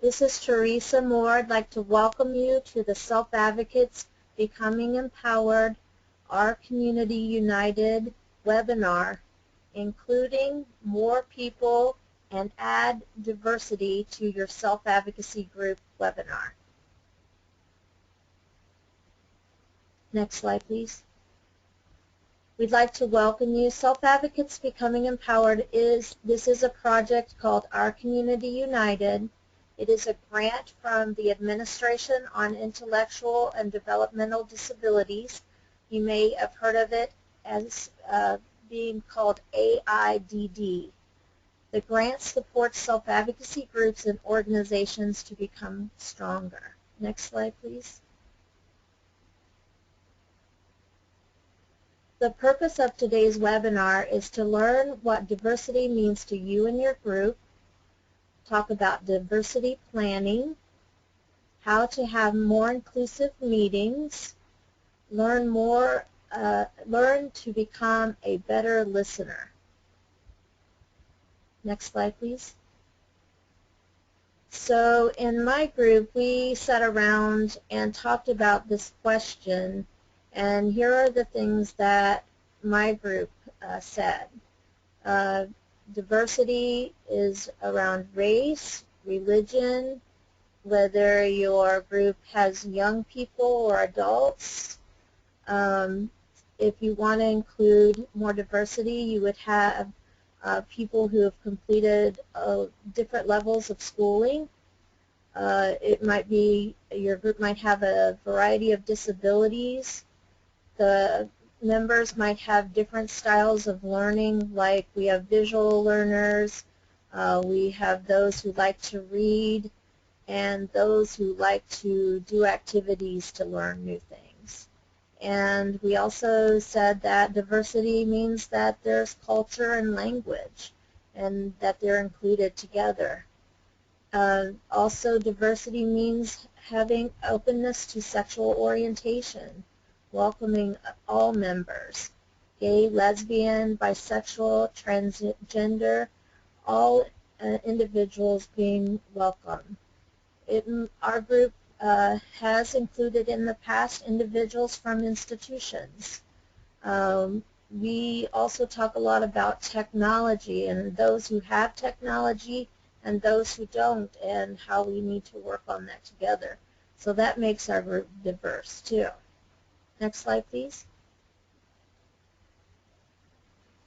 This is Teresa Moore. I'd like to welcome you to the Self-Advocates Becoming Empowered, Our Community United webinar, including more people and add diversity to your self-advocacy group webinar. Next slide, please. We'd like to welcome you. Self-Advocates Becoming Empowered this is a project called Our Community United. It is a grant from the Administration on Intellectual and Developmental Disabilities. You may have heard of it as being called AIDD. The grant supports self-advocacy groups and organizations to become stronger. Next slide, please. The purpose of today's webinar is to learn what diversity means to you and your group, talk about diversity planning, how to have more inclusive meetings, learn to become a better listener. Next slide, please. So in my group, we sat around and talked about this question, and here are the things that my group said. Diversity is around race, religion, whether your group has young people or adults. If you want to include more diversity, you would have people who have completed different levels of schooling. It might be, your group might have a variety of disabilities. The members might have different styles of learning, like we have visual learners, we have those who like to read, and those who like to do activities to learn new things. And we also said that diversity means that there's culture and language, and that they're included together. Also, diversity means having openness to sexual orientation, welcoming all members, gay, lesbian, bisexual, transgender, all individuals being welcome. Our group has included in the past individuals from institutions. We also talk a lot about technology and those who have technology and those who don't, and how we need to work on that together. So that makes our group diverse too. Next slide, please.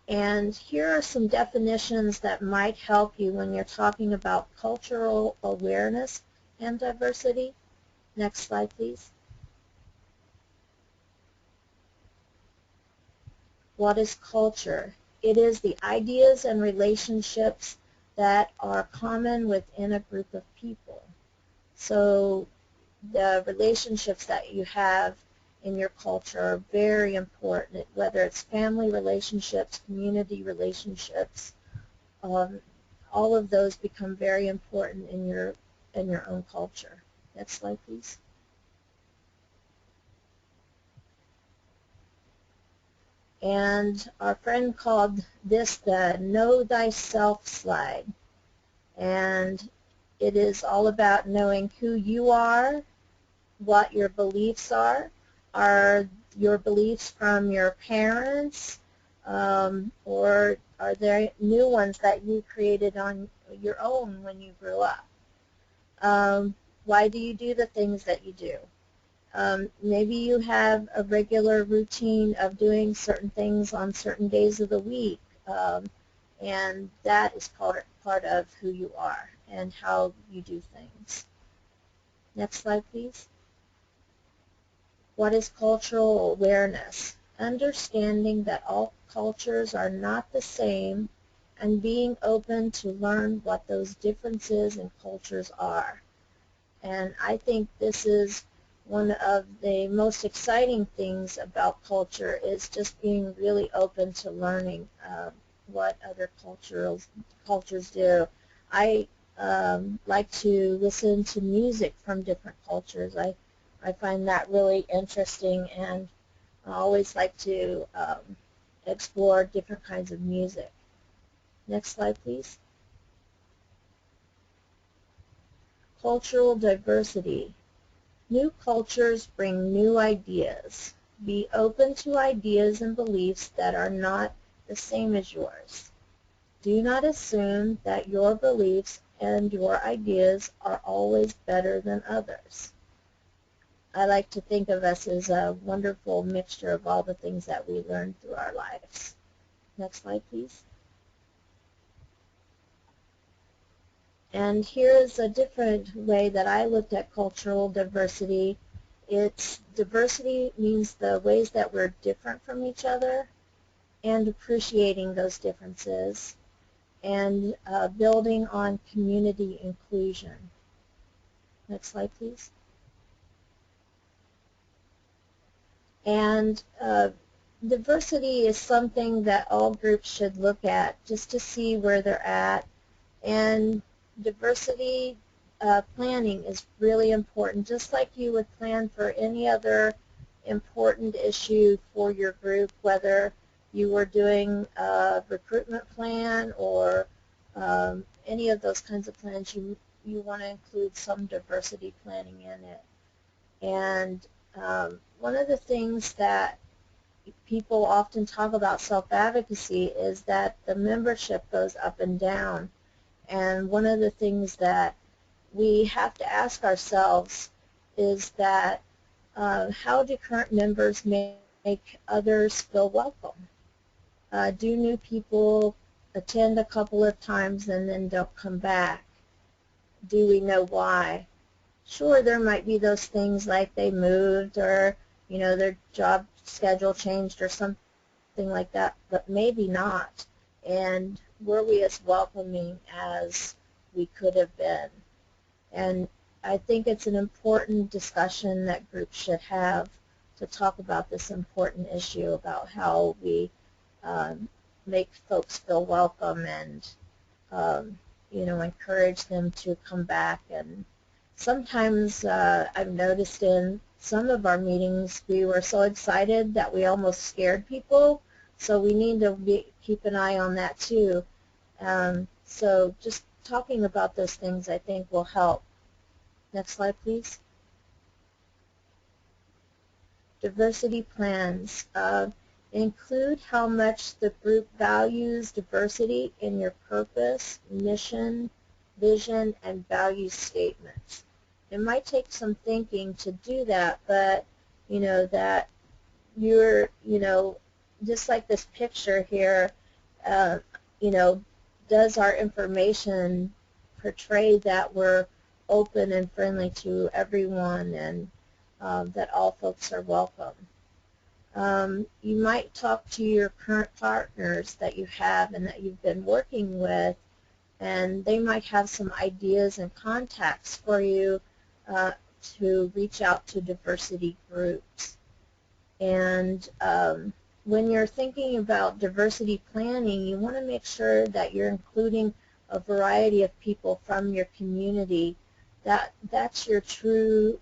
And here are some definitions that might help you when you're talking about cultural awareness and diversity. Next slide, please. What is culture? It is the ideas and relationships that are common within a group of people. So the relationships that you have in your culture are very important, whether it's family relationships, community relationships. All of those become very important in your own culture. Next slide, please. And our friend called this the Know Thyself slide. And it is all about knowing who you are, what your beliefs are your beliefs from your parents, or are there new ones that you created on your own when you grew up? Why do you do the things that you do? Maybe you have a regular routine of doing certain things on certain days of the week, and that is part of who you are and how you do things. Next slide, please. What is cultural awareness? Understanding that all cultures are not the same and being open to learn what those differences in cultures are. And I think this is one of the most exciting things about culture, is just being really open to learning what other cultures do. I like to listen to music from different cultures. I find that really interesting, and I always like to explore different kinds of music. Next slide, please. Cultural diversity. New cultures bring new ideas. Be open to ideas and beliefs that are not the same as yours. Do not assume that your beliefs and your ideas are always better than others. I like to think of us as a wonderful mixture of all the things that we learn through our lives. Next slide, please. And here's a different way that I looked at cultural diversity. It's diversity means the ways that we're different from each other and appreciating those differences and building on community inclusion. Next slide, please. And diversity is something that all groups should look at just to see where they're at. And diversity planning is really important, just like you would plan for any other important issue for your group, whether you were doing a recruitment plan or any of those kinds of plans. You want to include some diversity planning in it. And one of the things that people often talk about self-advocacy is that the membership goes up and down. And one of the things that we have to ask ourselves is that how do current members make others feel welcome? Do new people attend a couple of times and then don't come back? Do we know why? Sure, there might be those things like they moved or, you know, their job schedule changed or something like that, but maybe not. And were we as welcoming as we could have been? And I think it's an important discussion that groups should have to talk about this important issue about how we make folks feel welcome and you know, encourage them to come back. And sometimes I've noticed in some of our meetings we were so excited that we almost scared people, so we need to keep an eye on that too. So just talking about those things I think will help. Next slide, please. Diversity plans. Include how much the group values diversity in your purpose, mission, vision, and value statements. It might take some thinking to do that, but you know that you're, you know, just like this picture here, you know, does our information portray that we're open and friendly to everyone and that all folks are welcome? You might talk to your current partners that you have and that you've been working with, and they might have some ideas and contacts for you to reach out to diversity groups. And when you're thinking about diversity planning, you want to make sure that you're including a variety of people from your community. That's your true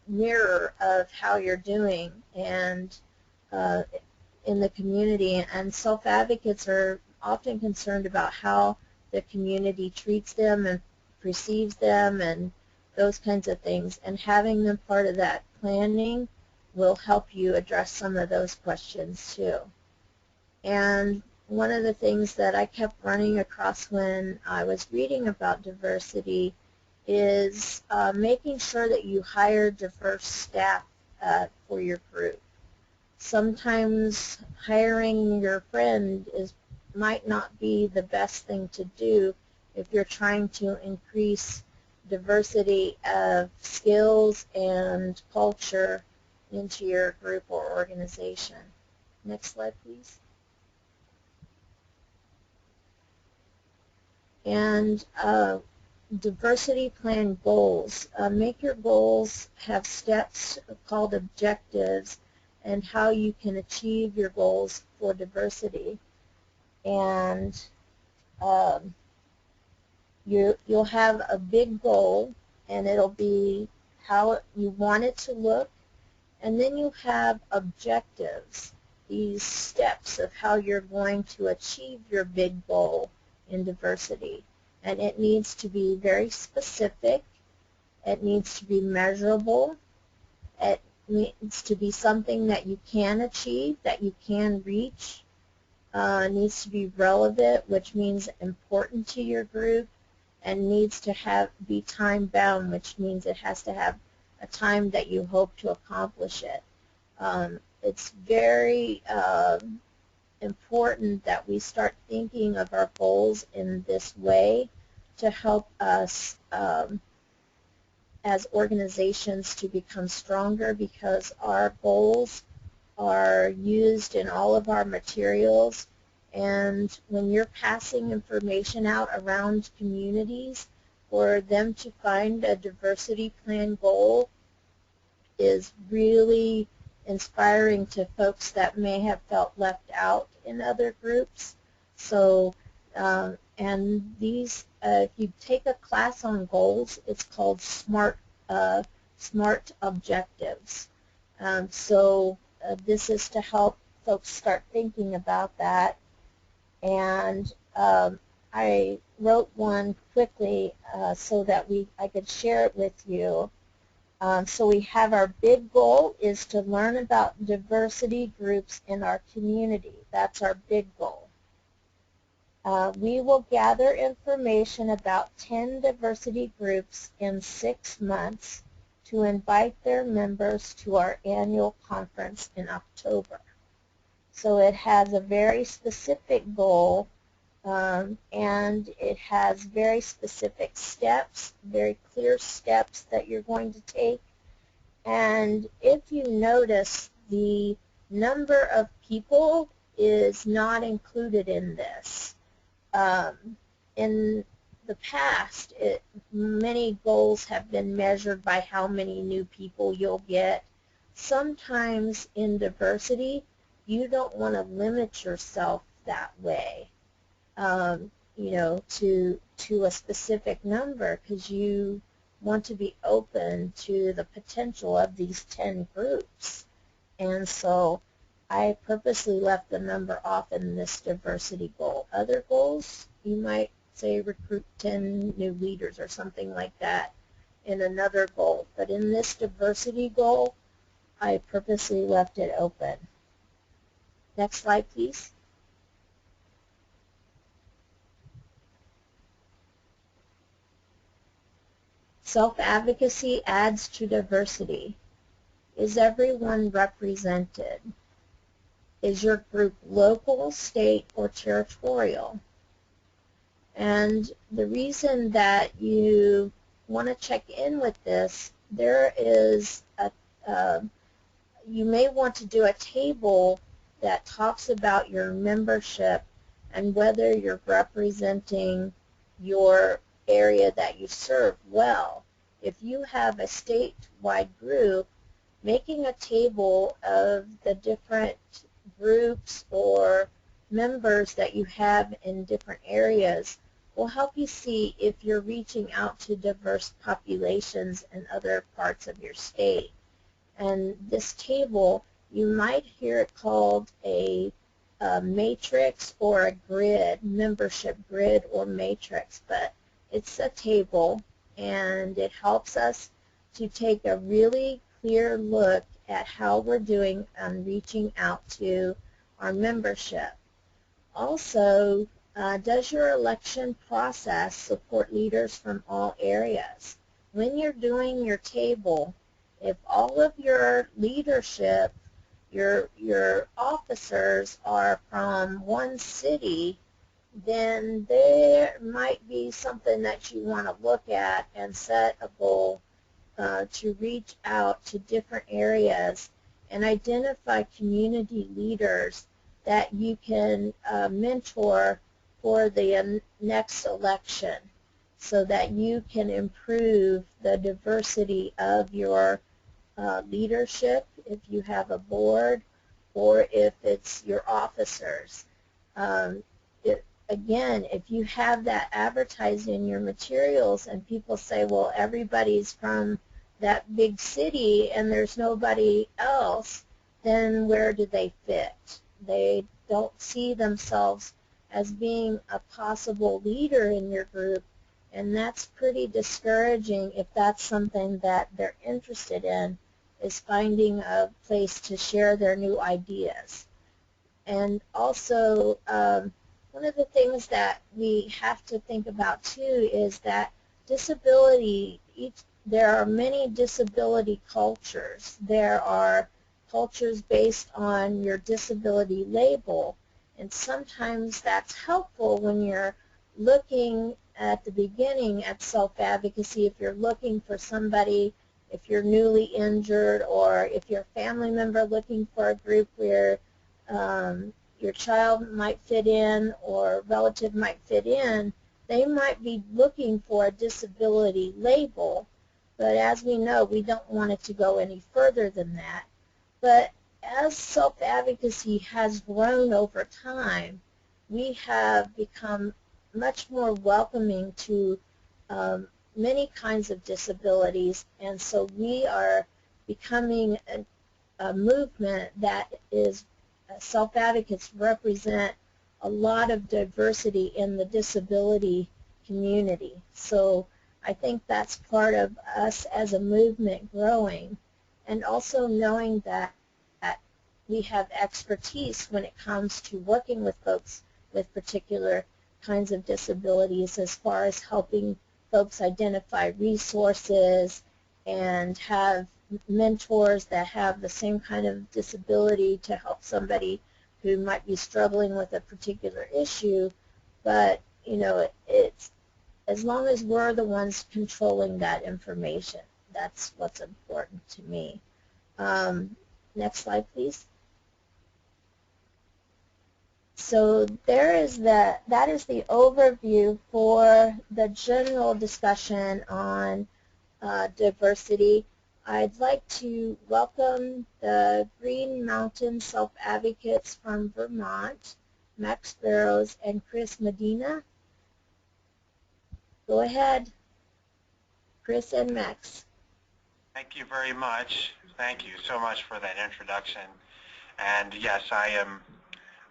mirror of how you're doing and in the community. And self-advocates are often concerned about how the community treats them and perceives them and those kinds of things. And having them part of that planning will help you address some of those questions too. And one of the things that I kept running across when I was reading about diversity is making sure that you hire diverse staff for your group. Sometimes hiring your friend might not be the best thing to do if you're trying to increase diversity of skills and culture into your group or organization. Next slide, please. And diversity plan goals. Make your goals have steps called objectives and how you can achieve your goals for diversity. And you'll have a big goal, and it'll be how you want it to look. And then you have objectives, these steps of how you're going to achieve your big goal in diversity. And it needs to be very specific, It needs to be measurable. It needs to be something that you can achieve, that you can reach. It needs to be relevant, which means important to your group, and needs to be time bound, which means it has to have a time that you hope to accomplish it. It's very important that we start thinking of our goals in this way to help us as organizations to become stronger, because our goals are used in all of our materials, and when you're passing information out around communities, for them to find a diversity plan goal is really inspiring to folks that may have felt left out in other groups. So, and these, if you take a class on goals, it's called SMART objectives. This is to help folks start thinking about that. And I wrote one quickly so that I could share it with you. So we have our big goal is to learn about diversity groups in our community. That's our big goal. We will gather information about 10 diversity groups in 6 months to invite their members to our annual conference in October. So it has a very specific goal, and it has very specific steps, very clear steps that you're going to take. And if you notice, the number of people is not included in this. In the past, many goals have been measured by how many new people you'll get. Sometimes in diversity, you don't want to limit yourself that way, you know, to a specific number, because you want to be open to the potential of these 10 groups. And so I purposely left the number off in this diversity goal. Other goals, you might say recruit 10 new leaders or something like that in another goal. But in this diversity goal, I purposely left it open. Next slide, please. Self-advocacy adds to diversity. Is everyone represented? Is your group local, state, or territorial? And the reason that you want to check in with this, there is you may want to do a table that talks about your membership and whether you're representing your area that you serve well. If you have a statewide group, making a table of the different groups or members that you have in different areas will help you see if you're reaching out to diverse populations in other parts of your state. And this table, you might hear it called a matrix or a grid, membership grid or matrix, but it's a table, and it helps us to take a really clear look at how we're doing on reaching out to our membership. Also, does your election process support leaders from all areas? When you're doing your table, if all of your leadership, your officers are from one city, then there might be something that you want to look at and set a goal to reach out to different areas and identify community leaders that you can mentor for the next election, so that you can improve the diversity of your leadership, if you have a board, or if it's your officers. Again, if you have that advertised in your materials and people say, well, everybody's from that big city and there's nobody else, then where do they fit? They don't see themselves as being a possible leader in your group, And that's pretty discouraging if that's something that they're interested in, is finding a place to share their new ideas. And also, one of the things that we have to think about too is that disability, there are many disability cultures. There are cultures based on your disability label, and sometimes that's helpful when you're looking at the beginning at self-advocacy. If you're looking for somebody, if you're newly injured, or if you're a family member looking for a group where your child might fit in or a relative might fit in, they might be looking for a disability label. But as we know, we don't want it to go any further than that. But as self-advocacy has grown over time, we have become much more welcoming to many kinds of disabilities, and so we are becoming a movement that is self-advocates represent a lot of diversity in the disability community. So I think that's part of us as a movement growing, and also knowing that we have expertise when it comes to working with folks with particular kinds of disabilities, as far as helping folks identify resources and have mentors that have the same kind of disability to help somebody who might be struggling with a particular issue. But, you know, it's as long as we're the ones controlling that information, that's what's important to me. Next slide, please. So that is the overview for the general discussion on diversity. I'd like to welcome the Green Mountain Self-Advocates from Vermont, Max Barrows and Chris Medina. Go ahead, Chris and Max. Thank you very much. Thank you so much for that introduction. And yes, I am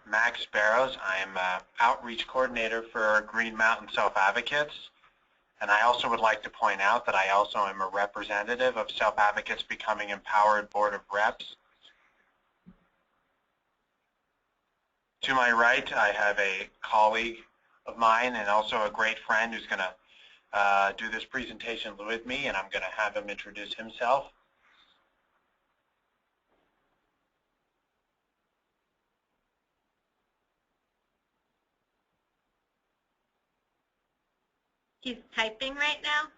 Max Barrows. I am an outreach coordinator for Green Mountain Self-Advocates. And I also would like to point out that I also am a representative of Self-Advocates Becoming Empowered Board of Reps. To my right, I have a colleague of mine and also a great friend who's going to do this presentation with me, and I'm going to have him introduce himself. He's typing right now.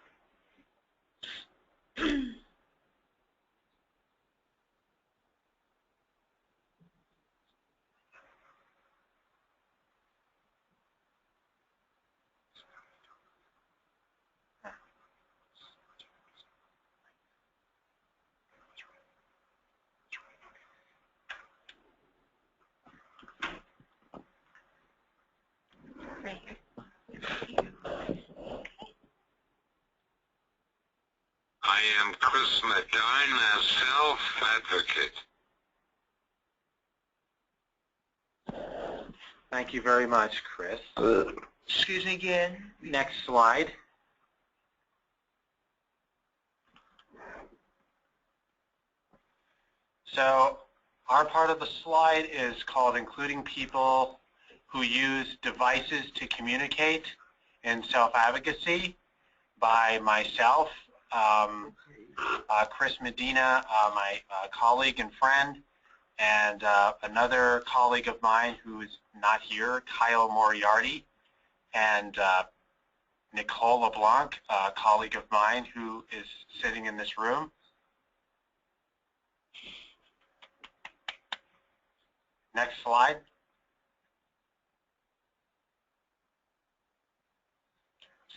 Right here. I am Chris Medina, self-advocate. Thank you very much, Chris. Excuse me again. Next slide. So our part of the slide is called Including People Who Use Devices to Communicate in Self-Advocacy by myself, Chris Medina, my colleague and friend, and another colleague of mine who is not here, Kyle Moriarty, and Nicole LeBlanc, a colleague of mine who is sitting in this room. Next slide.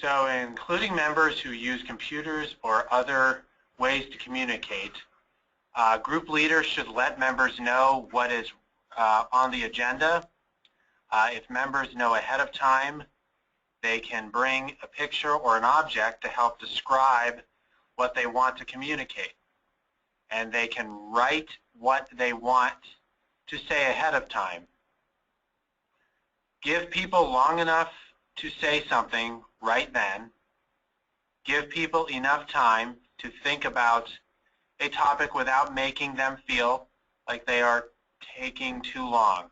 So including members who use computers or other ways to communicate, group leaders should let members know what is on the agenda. If members know ahead of time, they can bring a picture or an object to help describe what they want to communicate. And they can write what they want to say ahead of time. Give people long enough to say something right then, Give people enough time to think about a topic without making them feel like they are taking too long.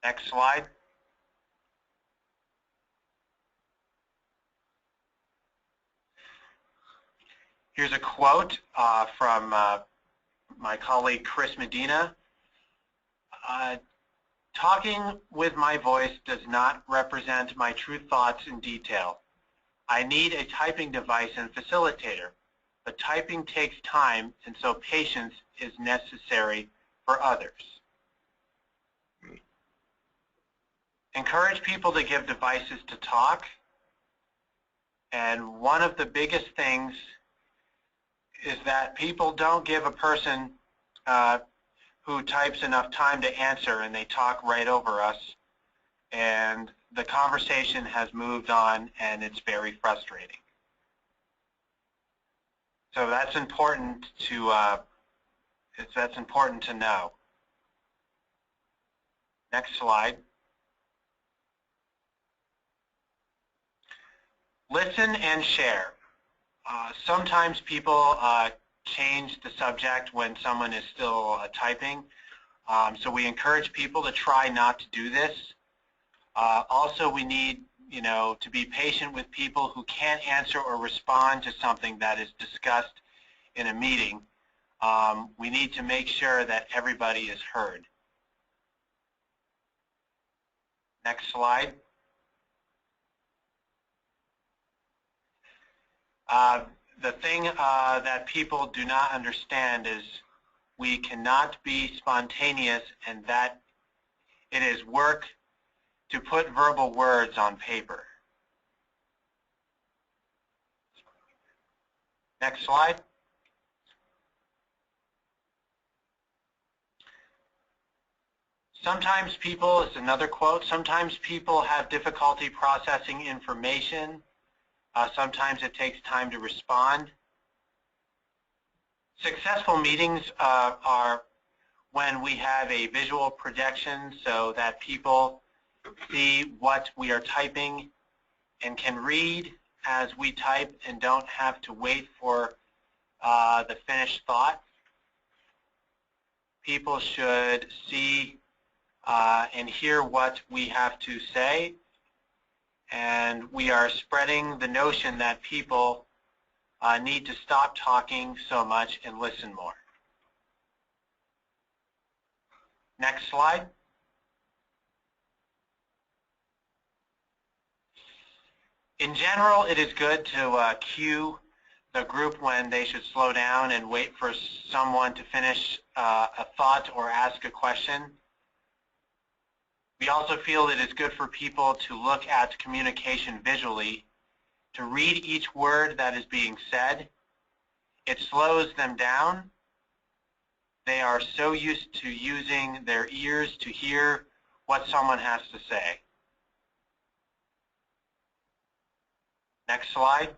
Next slide. Here's a quote from my colleague Chris Medina. Talking with my voice does not represent my true thoughts in detail. I need a typing device and facilitator, but typing takes time, and so patience is necessary for others. Encourage people to give devices to talk, and one of the biggest things is that people don't give a person who types enough time to answer, and they talk right over us, and the conversation has moved on, and it's very frustrating. So that's important to know. Next slide. Listen and share. Sometimes people change the subject when someone is still typing, so we encourage people to try not to do this. Also, we need to be patient with people who can't answer or respond to something that is discussed in a meeting. We need to make sure that everybody is heard. Next slide. The thing that people do not understand is we cannot be spontaneous, and that it is work to put verbal words on paper. Next slide. Sometimes people, it's another quote, sometimes people have difficulty processing information. Sometimes it takes time to respond. Successful meetings are when we have a visual projection so that people see what we are typing and can read as we type and don't have to wait for the finished thought. People should see and hear what we have to say, and we are spreading the notion that people need to stop talking so much and listen more. Next slide. In general, it is good to cue the group when they should slow down and wait for someone to finish a thought or ask a question. We also feel it is good for people to look at communication visually, to read each word that is being said. It slows them down. They are so used to using their ears to hear what someone has to say. Next slide.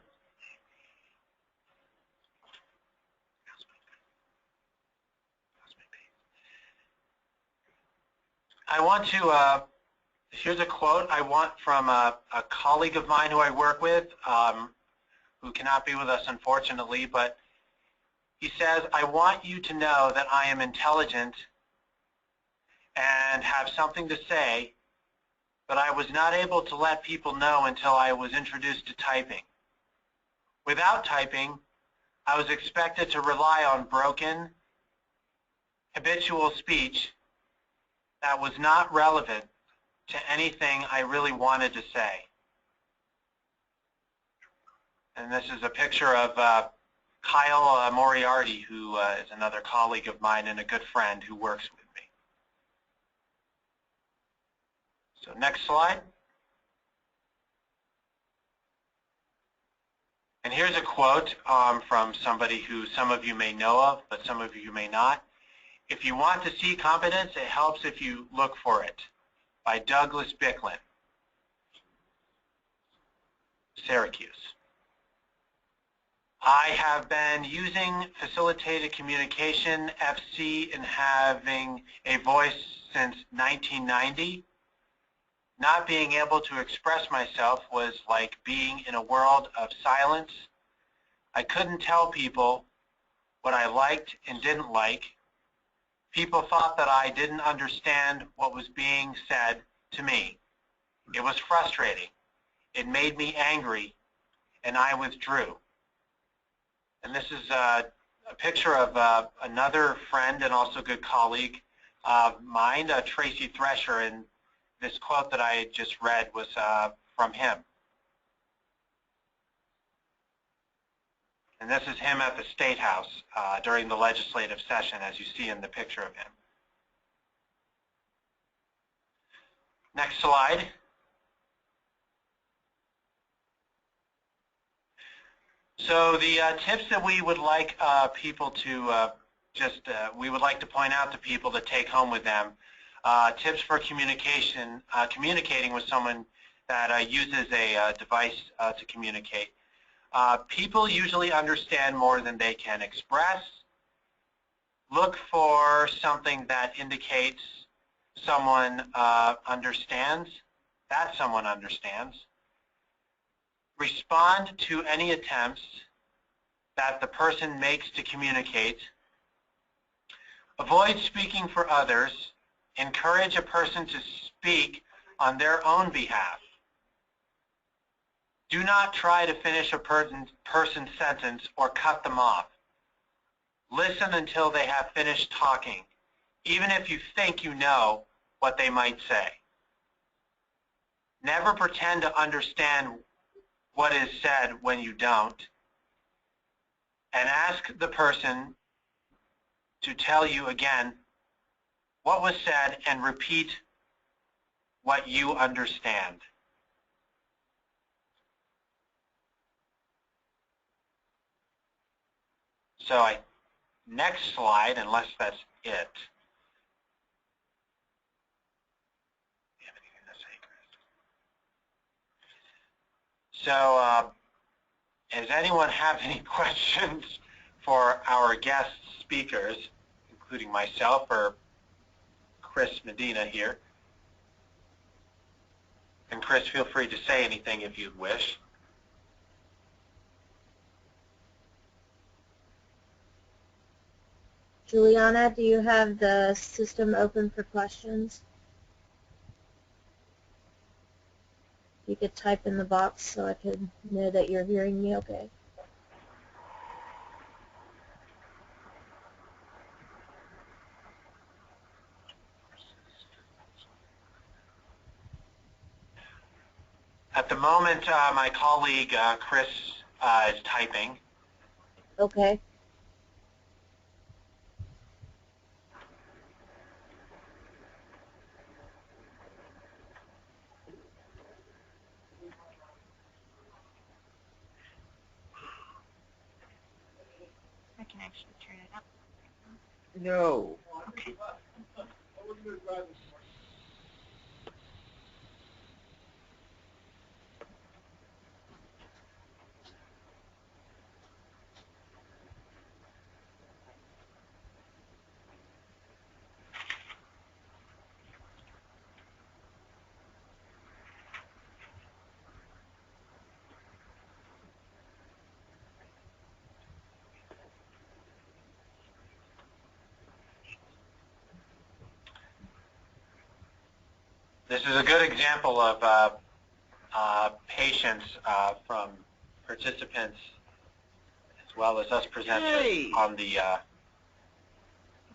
I want to, here's a quote I want from a colleague of mine who I work with, who cannot be with us unfortunately, but he says, I want you to know that I am intelligent and have something to say, but I was not able to let people know until I was introduced to typing. Without typing, I was expected to rely on broken, habitual speech that was not relevant to anything I really wanted to say. And this is a picture of Kyle Moriarty, who is another colleague of mine and a good friend who works with me. So next slide. And here's a quote from somebody who some of you may know of, but some of you may not. If you want to see competence, it helps if you look for it, by Douglas Bicklin, Syracuse. I have been using facilitated communication, FC, and having a voice since 1990. Not being able to express myself was like being in a world of silence. I couldn't tell people what I liked and didn't like. People thought that I didn't understand what was being said to me. It was frustrating. It made me angry, and I withdrew. And this is a picture of another friend and also good colleague of mine, Tracy Thresher, and this quote that I just read was from him. And this is him at the State House during the legislative session, as you see in the picture of him. Next slide. So the tips that we would like people to we would like to point out to people to take home with them. Tips for communication, communicating with someone that uses a device to communicate. People usually understand more than they can express. Look for something that indicates someone understands, that someone understands. Respond to any attempts that the person makes to communicate. Avoid speaking for others. Encourage a person to speak on their own behalf. Do not try to finish a person's sentence or cut them off. Listen until they have finished talking, even if you think you know what they might say. Never pretend to understand what is said when you don't. And ask the person to tell you again what was said and repeat what you understand. So next slide, unless that's it. So does anyone have any questions for our guest speakers, including myself or Chris Medina here? And Chris, feel free to say anything if you wish. Juliana, do you have the system open for questions? You could type in the box so I could know that you're hearing me okay. At the moment, my colleague Chris is typing. Okay. I can actually turn it up. No. Okay. This is a good example of patience from participants as well as us presenters on the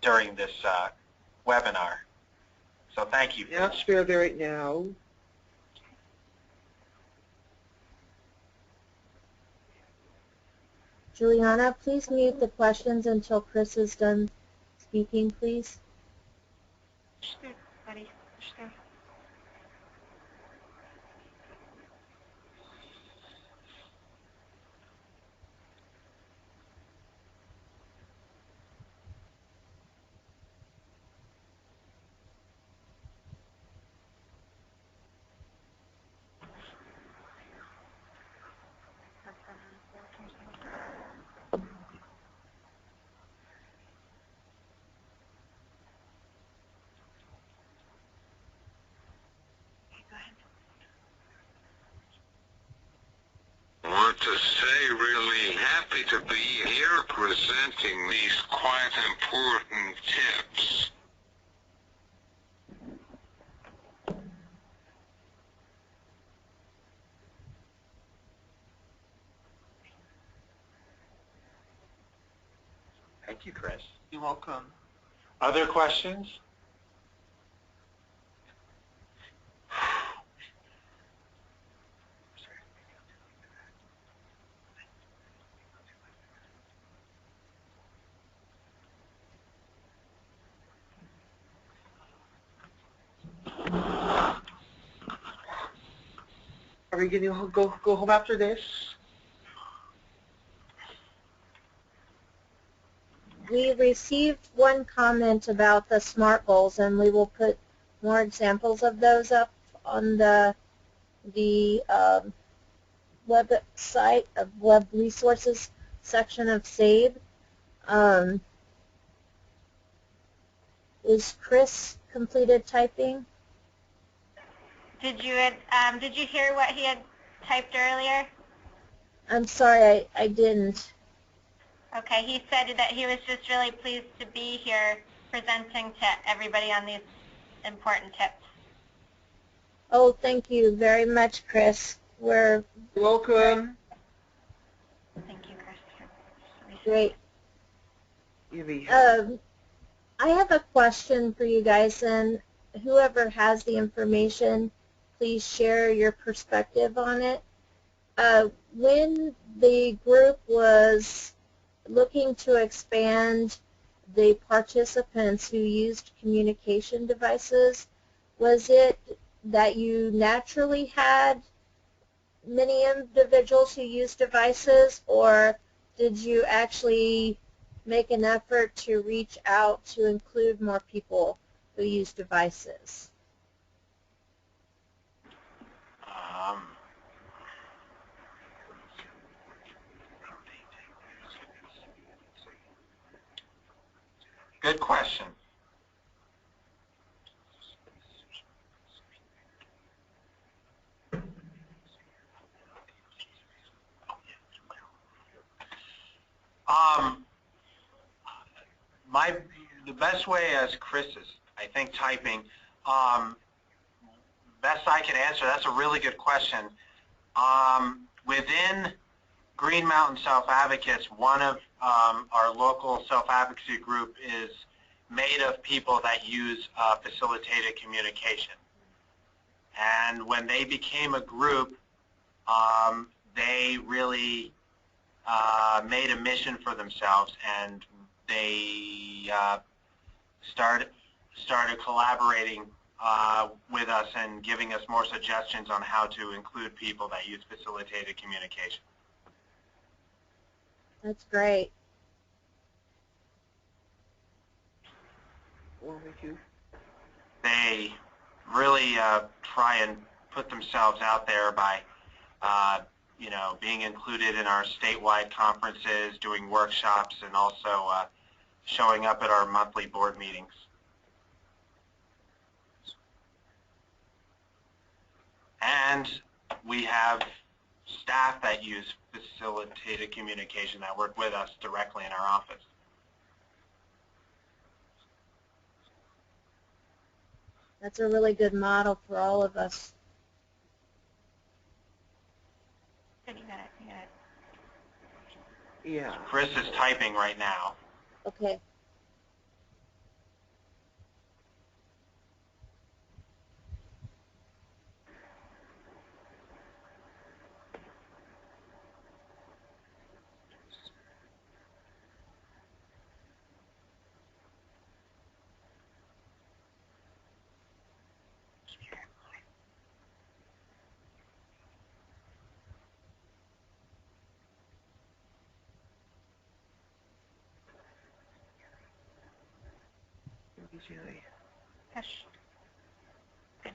during this webinar. So thank you. Not share there right now. Juliana, please mute the questions until Chris is done speaking, please. Sure, buddy. Sure. want to say really happy to be here presenting these quite important tips. Thank you, Chris. You're welcome. Other questions? Are we going to go home after this? We received one comment about the SMART goals, and we will put more examples of those up on the website of web resources section of SABE. Is Chris completed typing? Did you hear what he had typed earlier? I'm sorry, I didn't. Okay, he said that he was just really pleased to be here presenting to everybody on these important tips. Oh, thank you very much, Chris. We're You're welcome. Thank you, Chris. great. Evie. I have a question for you guys, and whoever has the information, please share your perspective on it. When the group was looking to expand the participants who used communication devices, was it that you naturally had many individuals who used devices, or did you actually make an effort to reach out to include more people who use devices? Good question. The best way, as Chris is, I think, typing, best I can answer, that's a really good question. Within Green Mountain Self-Advocates, one of our local self-advocacy group is made of people that use facilitated communication. And when they became a group, they really made a mission for themselves, and they started collaborating with us and giving us more suggestions on how to include people that use facilitated communication. That's great. They really try and put themselves out there by being included in our statewide conferences, doing workshops, and also showing up at our monthly board meetings. And we have staff that use facilitated communication that work with us directly in our office. That's a really good model for all of us. Good, you got it, you got it. Yeah. Chris is typing right now. Okay. Hush. Good.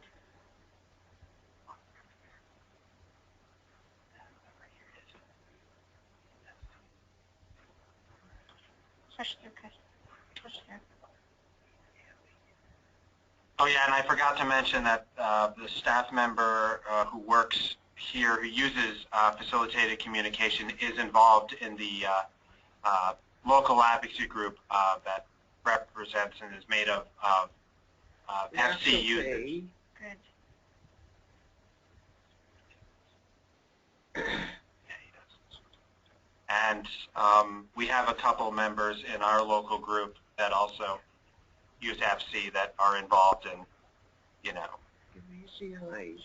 Push through, Chris. Push through. Oh yeah, and I forgot to mention that the staff member who works here who uses facilitated communication is involved in the local advocacy group that represents and is made of That's FC users. okay. Good. And we have a couple members in our local group that also use FC that are involved in, you know. Give me the eyes.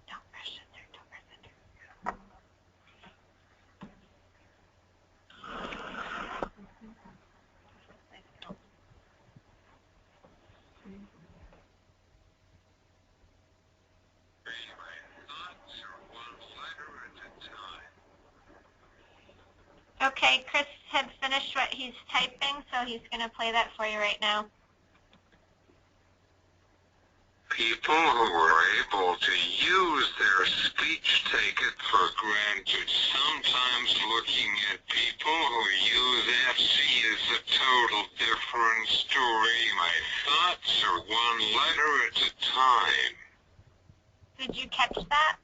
Don't rush in there. Don't rush in there. Okay, Chris had finished what he's typing, so he's going to play that for you right now. People who are able to use their speech take it for granted. Sometimes looking at people who use FC is a total different story. My thoughts are one letter at a time. Did you catch that?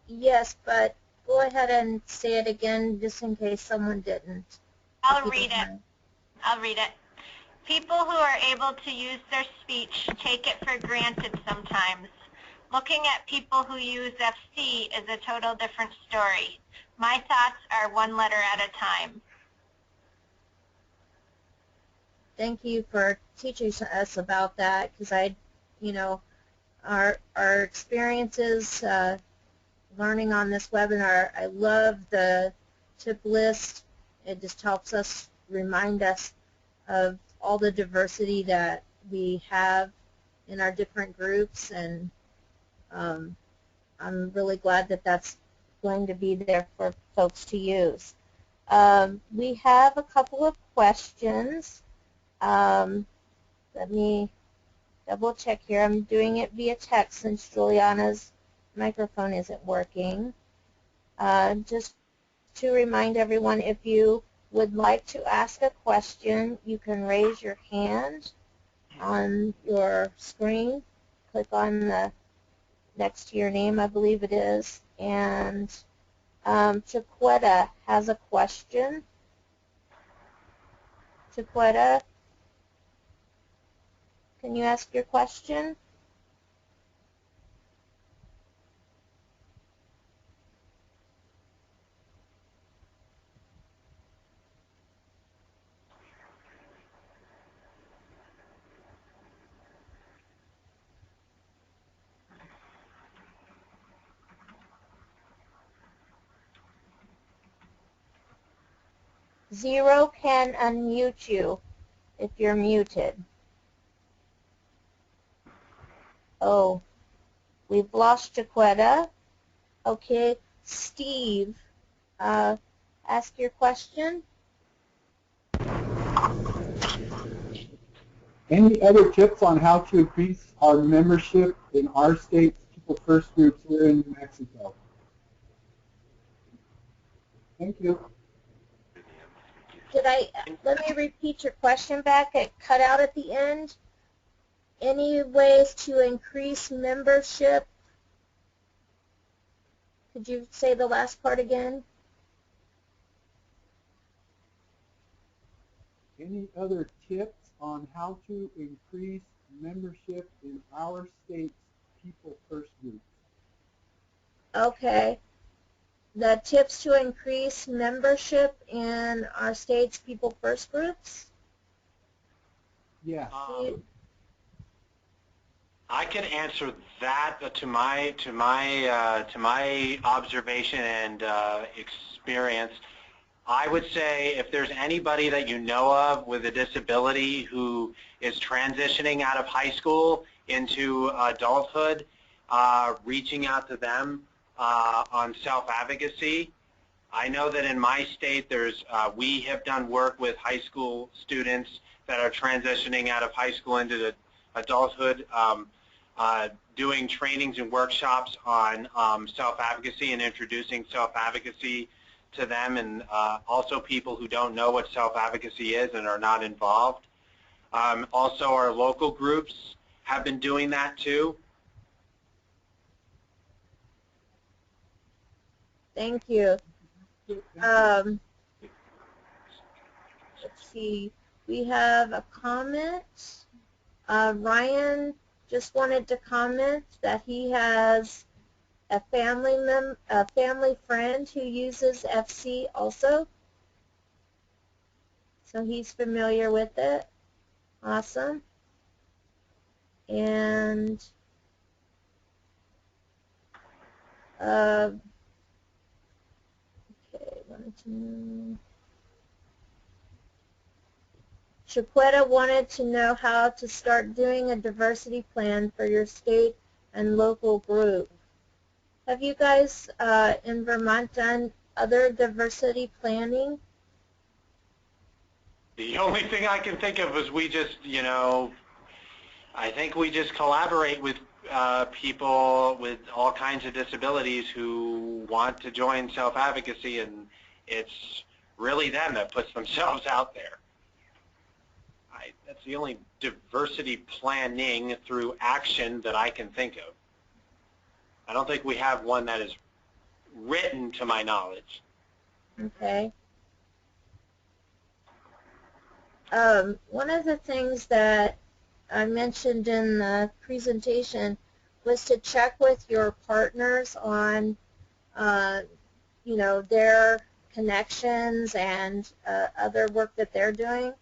Yes, but go ahead and say it again just in case someone didn't. I'll read it. I'll read it. People who are able to use their speech take it for granted sometimes. Looking at people who use FC is a total different story. My thoughts are one letter at a time. Thank you for teaching us about that, because our experiences learning on this webinar, I love the tip list. It just helps us remind us of all the diversity that we have in our different groups, and I'm really glad that that's going to be there for folks to use. We have a couple of questions. Let me double check here. I'm doing it via text since Juliana's microphone isn't working. Just to remind everyone, if you would like to ask a question, you can raise your hand on your screen. Click on the next to your name, I believe it is. And Chiquetta has a question. Chiquetta, can you ask your question? Zero can unmute you if you're muted. Oh, we've lost Chiquetta. Okay, Steve, ask your question. Any other tips on how to increase our membership in our state's People First groups here in New Mexico? Thank you. Let me repeat your question back. It cut out at the end. Any ways to increase membership? Could you say the last part again? Any other tips on how to increase membership in our state's People First groups? Okay. The tips to increase membership in our state's People First groups? Yes. I could answer that to my observation and experience. I would say if there's anybody that you know of with a disability who is transitioning out of high school into adulthood, reaching out to them on self-advocacy. I know that in my state we have done work with high school students that are transitioning out of high school into the adulthood, doing trainings and workshops on self-advocacy and introducing self-advocacy to them, and also people who don't know what self-advocacy is and are not involved. Also our local groups, have been doing that too. Thank you. Let's see. We have a comment. Ryan just wanted to comment that he has a family friend who uses FC also. So he's familiar with it. Awesome. And okay, wanted to know. Chiquetta wanted to know how to start doing a diversity plan for your state and local group. Have you guys in Vermont done other diversity planning? The only thing I can think of is we just, I think we just collaborate with people with all kinds of disabilities who want to join self-advocacy, and it's really them that puts themselves out there. That's the only diversity planning through action that I can think of. I don't think we have one that is written to my knowledge. Okay. One of the things that I mentioned in the presentation was to check with your partners on, their connections and other work that they're doing.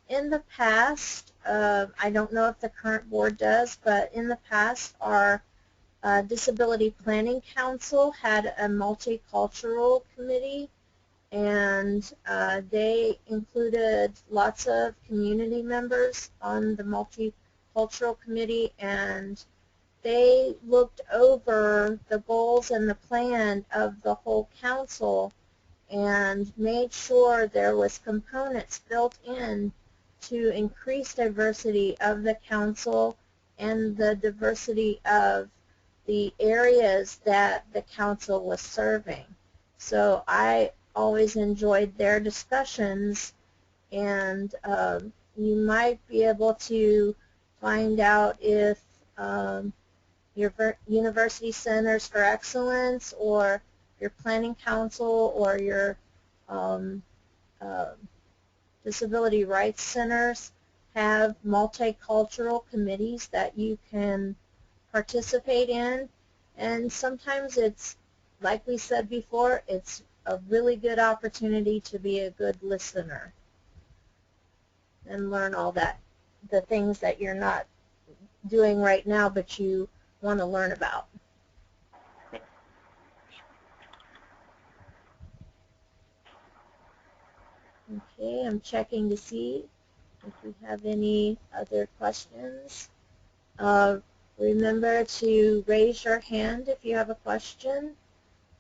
In the past, I don't know if the current board does, but in the past, our Disability Planning Council had a multicultural committee, and they included lots of community members on the multicultural committee, and they looked over the goals and the plan of the whole council and made sure there was components built in to increase diversity of the council and the diversity of the areas that the council was serving. So I always enjoyed their discussions, and you might be able to find out if your University Centers for Excellence or your Planning Council or your Disability Rights Centers have multicultural committees that you can participate in. And sometimes it's, like we said before, it's a really good opportunity to be a good listener and learn all that, the things that you're not doing right now but you want to learn about. Okay, I'm checking to see if we have any other questions. Remember to raise your hand if you have a question,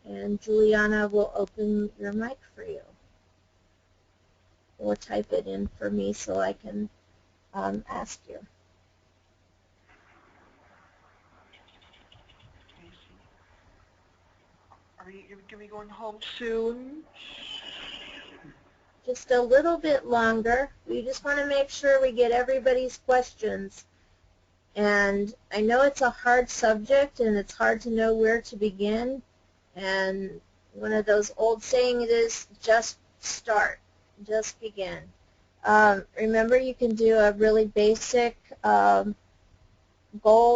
and Juliana will open your mic for you. Or type it in for me so I can ask you. Are you going to be going home soon? Just a little bit longer. We just want to make sure we get everybody's questions. And I know it's a hard subject and it's hard to know where to begin. And one of those old sayings is just start, just begin. Remember, you can do a really basic goal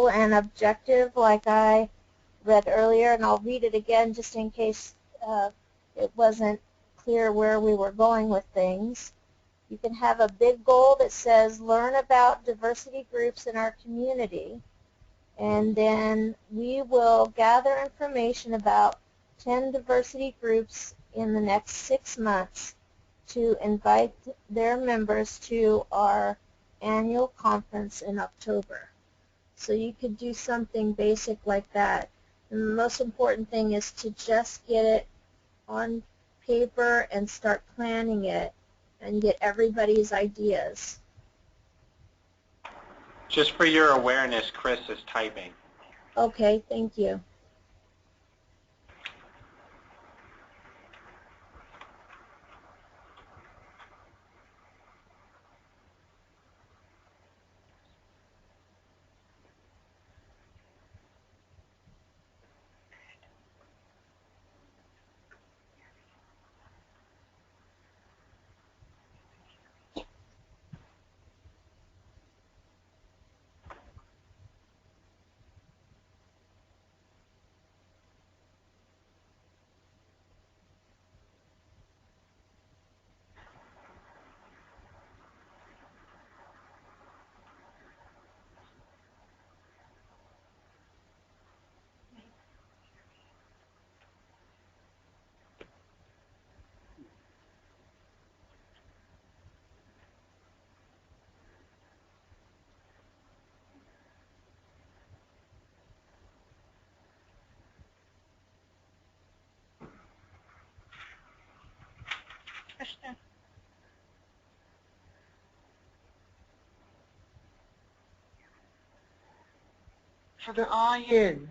and objective like I read earlier, and I'll read it again just in case it wasn't clear where we were going with things. You can have a big goal that says learn about diversity groups in our community, and then we will gather information about 10 diversity groups in the next 6 months to invite their members to our annual conference in October. So you could do something basic like that. And the most important thing is to just get it on paper and start planning it and get everybody's ideas. Just for your awareness, Chris is typing. Okay, thank you. push through. For the iron.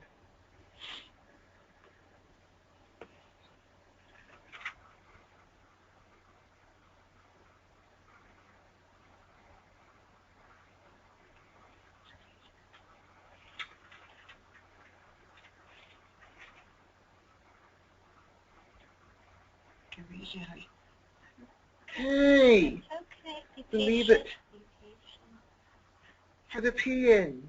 Hey, It's okay. Be believe patient. it. Be patient. For the peeing.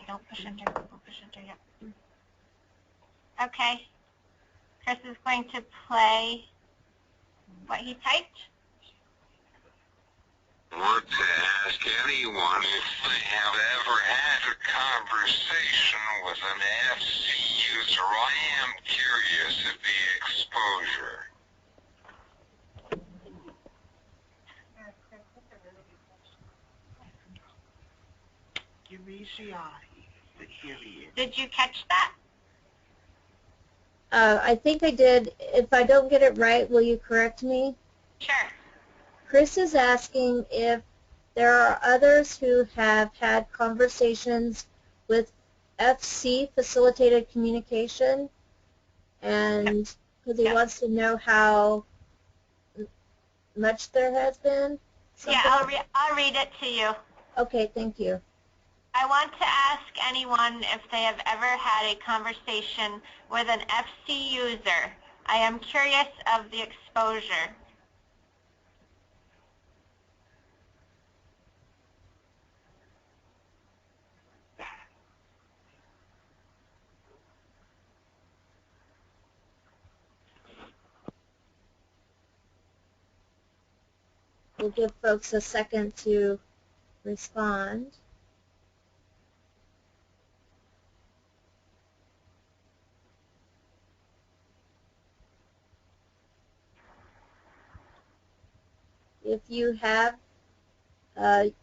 Don't push enter. Don't push enter yet. Okay. Chris is going to play what he typed. Want to ask anyone if they have ever had a conversation with an FC user. I am curious of the exposure. Give me the eye. Here he is. Did you catch that? I think I did. If I don't get it right, will you correct me? Sure. Chris is asking if there are others who have had conversations with FC, facilitated communication, and because he Yeah. wants to know how much there has been. Yeah, I'll read it to you. Okay, thank you. I want to ask anyone if they have ever had a conversation with an FC user. I am curious of the exposure. We'll give folks a second to respond. If you have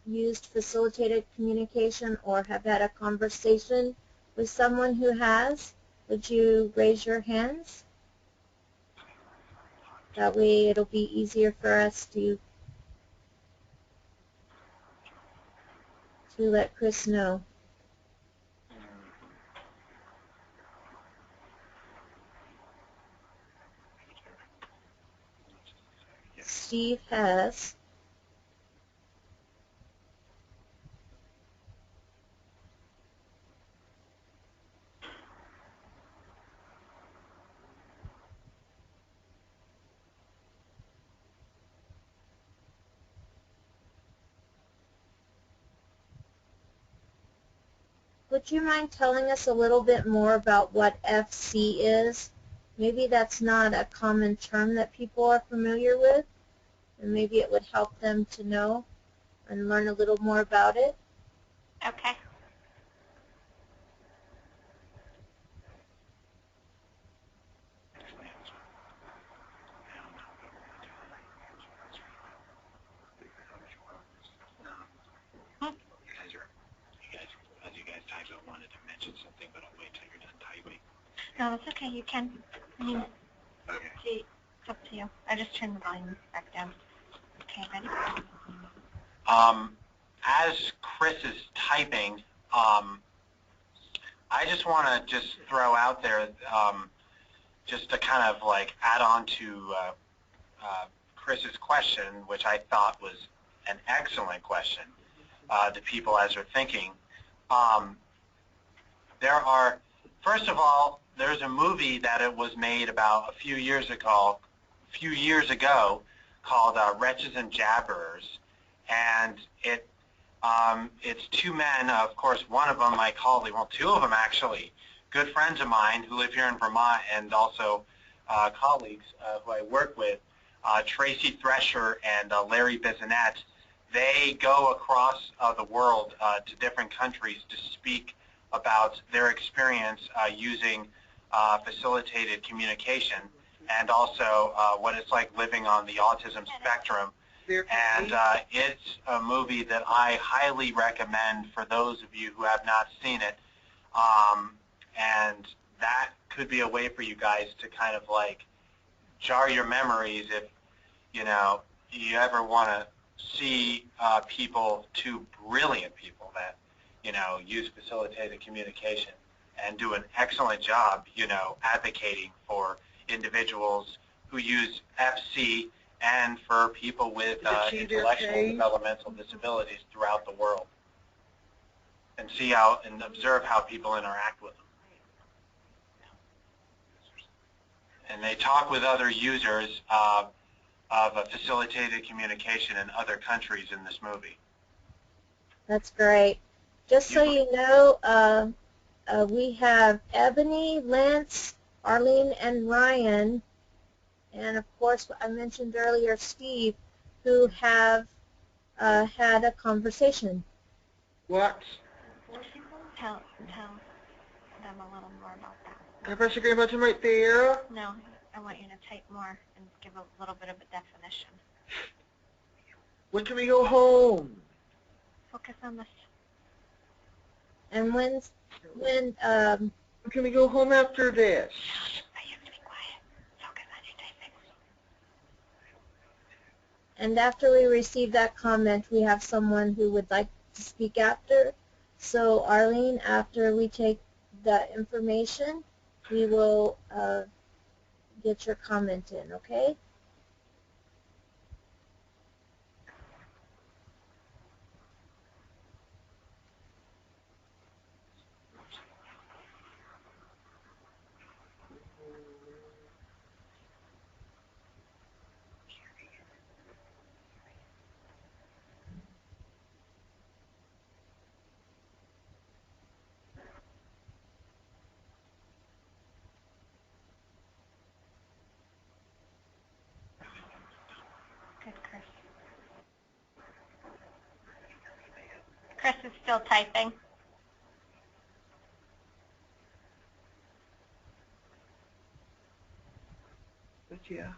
used facilitated communication or have had a conversation with someone who has, would you raise your hands? That way it'll be easier for us to let Chris know. Steve has. Would you mind telling us a little bit more about what FC is? Maybe that's not a common term that people are familiar with, and maybe it would help them to know and learn a little more about it. Okay. As you guys type, I wanted to mention something, but I'll wait till you're done typing. No, it's okay. You can. I mean, Okay. see, it's up to you. I just turned the volume back down. Okay, ready? As Chris is typing, I just want to just throw out there, just to kind of like add on to Chris's question, which I thought was an excellent question to people as they're thinking. There are, first of all, there's a movie that it was made about a few years ago called Wretches and Jabberers, and it's two men. Of course, one of them, my colleague, well, two of them actually, good friends of mine who live here in Vermont, and also colleagues who I work with, Tracy Thresher and Larry Bissonette. They go across the world to different countries to speak about their experience using facilitated communication, and also what it's like living on the autism spectrum And it's a movie that I highly recommend for those of you who have not seen it. And that could be a way for you guys to kind of like jar your memories if, you know, you ever want to see people, two brilliant people that, you know, use facilitated communication and do an excellent job, you know, advocating for individuals who use FC and for people with intellectual and developmental disabilities throughout the world, and see how and observe how people interact with them. And they talk with other users of a facilitated communication in other countries in this movie. That's great. Just so you know, we have Ebony, Lance, Arlene, and Ryan, and of course I mentioned earlier Steve, who have had a conversation. What? Tell them a little more about that. Can I press the green button right there? No, I want you to type more and give a little bit of a definition. When can we go home? Focus on this. And when When can we go home after this? You have to be quiet. Focus on your typing. and after we receive that comment, we have someone who would like to speak after. So Arlene, after we take that information, we will get your comment in, okay? Good, Chris. Chris is still typing. But yeah.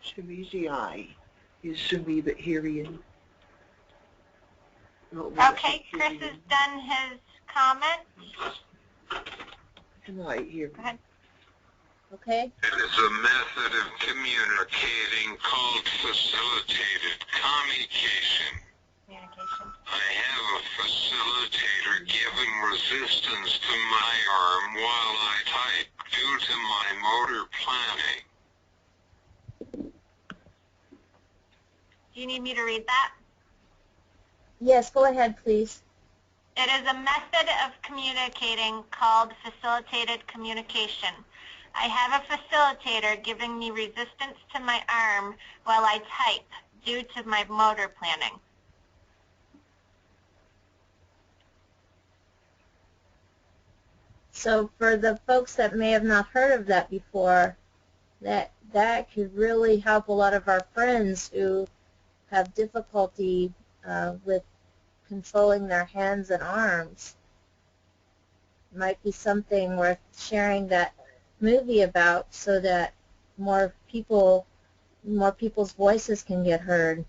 Shemizi is Sumi but Hirian. Okay, Chris has done his comment. Tonight here. Go ahead. Okay. It is a method of communicating called facilitated communication. I have a facilitator giving resistance to my arm while I type due to my motor planning. Do you need me to read that? Yes, go ahead, please. It is a method of communicating called facilitated communication. I have a facilitator giving me resistance to my arm while I type due to my motor planning. So for the folks that may have not heard of that before, that could really help a lot of our friends who have difficulty with controlling their hands and arms. Might be something worth sharing that movie about so that more people's voices can get heard.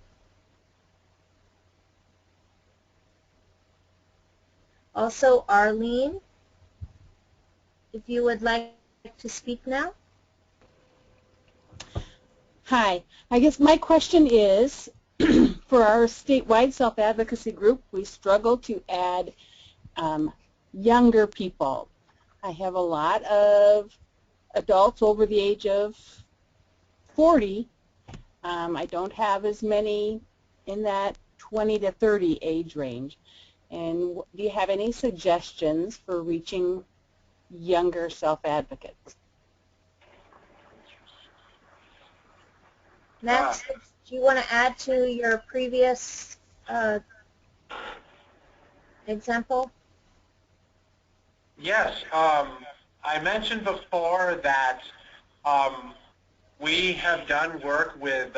Also, Arlene, if you would like to speak now. Hi. I guess my question is, for our statewide self-advocacy group, we struggle to add younger people. I have a lot of adults over the age of 40. I don't have as many in that 20 to 30 age range. And do you have any suggestions for reaching younger self-advocates? Next, do you want to add to your previous example? Yes. I mentioned before that we have done work with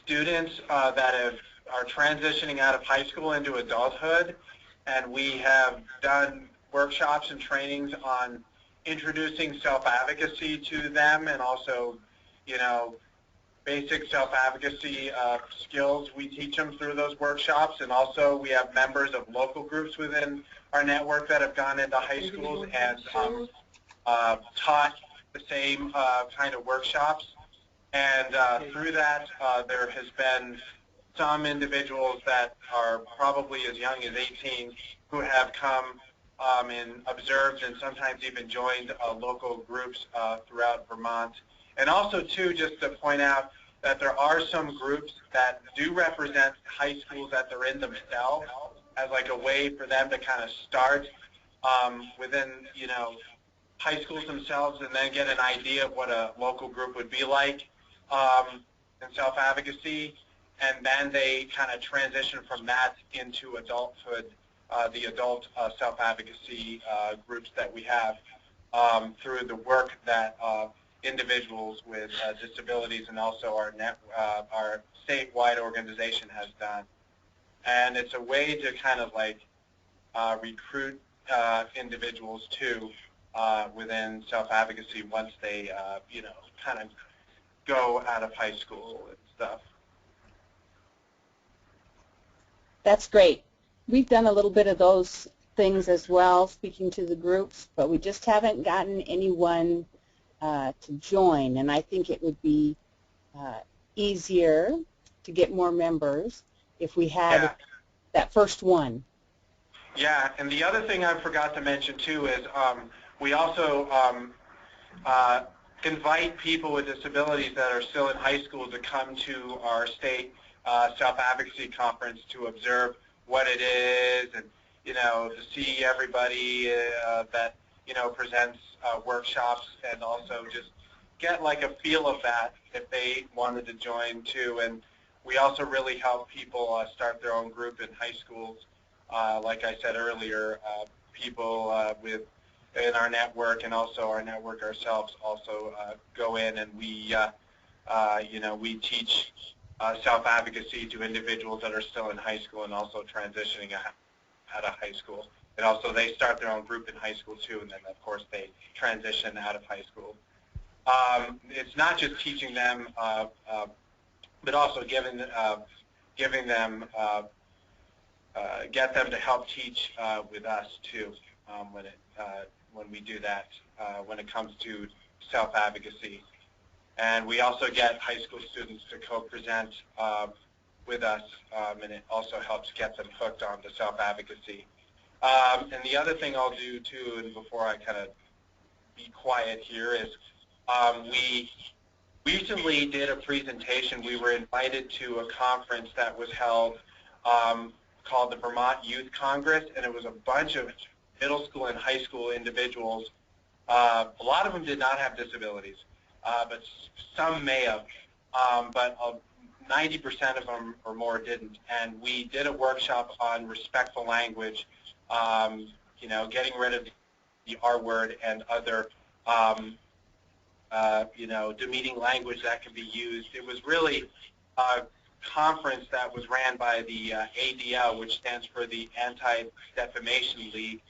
students that are transitioning out of high school into adulthood, and we have done workshops and trainings on introducing self-advocacy to them, and also, you know, basic self-advocacy skills we teach them through those workshops. And also we have members of local groups within our network that have gone into high schools and taught the same kind of workshops. And through that, there has been some individuals that are probably as young as 18 who have come and observed and sometimes even joined local groups throughout Vermont. And also, too, just to point out that there are some groups that do represent high schools that they're in themselves as like a way for them to kind of start within, you know, high schools themselves, and then get an idea of what a local group would be like in self-advocacy. And then they kind of transition from that into adulthood, the adult self-advocacy groups that we have through the work that individuals with disabilities and also our statewide organization has done. And it's a way to kind of like recruit individuals too within self-advocacy once they, you know, kind of go out of high school and stuff. That's great. We've done a little bit of those things as well, speaking to the groups, but we just haven't gotten anyone to join, and I think it would be easier to get more members if we had that first one. Yeah, and the other thing I forgot to mention too is we also invite people with disabilities that are still in high school to come to our state self-advocacy conference to observe what it is, and, you know, to see everybody that, you know, presents workshops, and also just get like a feel of that if they wanted to join too. And we also really help people start their own group in high schools. Like I said earlier, people in our network and also our network ourselves also go in, and we, you know, we teach self-advocacy to individuals that are still in high school and also transitioning out of high school. And also they start their own group in high school too, and then of course they transition out of high school. It's not just teaching them, but also giving them, get them to help teach with us too when we do that, when it comes to self-advocacy. And we also get high school students to co-present with us, and it also helps get them hooked on to self-advocacy. And the other thing I'll do too, and before I kind of be quiet here, is we recently did a presentation. We were invited to a conference that was held called the Vermont Youth Congress, and it was a bunch of middle school and high school individuals. A lot of them did not have disabilities, but some may have, but 90% of them or more didn't. And we did a workshop on respectful language, you know, getting rid of the R word and other, you know, demeaning language that can be used. It was really a conference that was ran by the ADL, which stands for the Anti-Defamation League,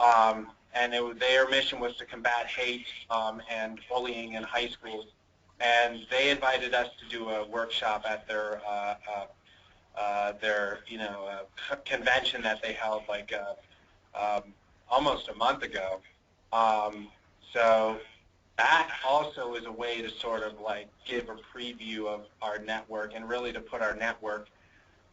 and their mission was to combat hate and bullying in high schools. And they invited us to do a workshop at their you know, convention that they held like almost a month ago. So that also is a way to sort of like give a preview of our network and really to put our network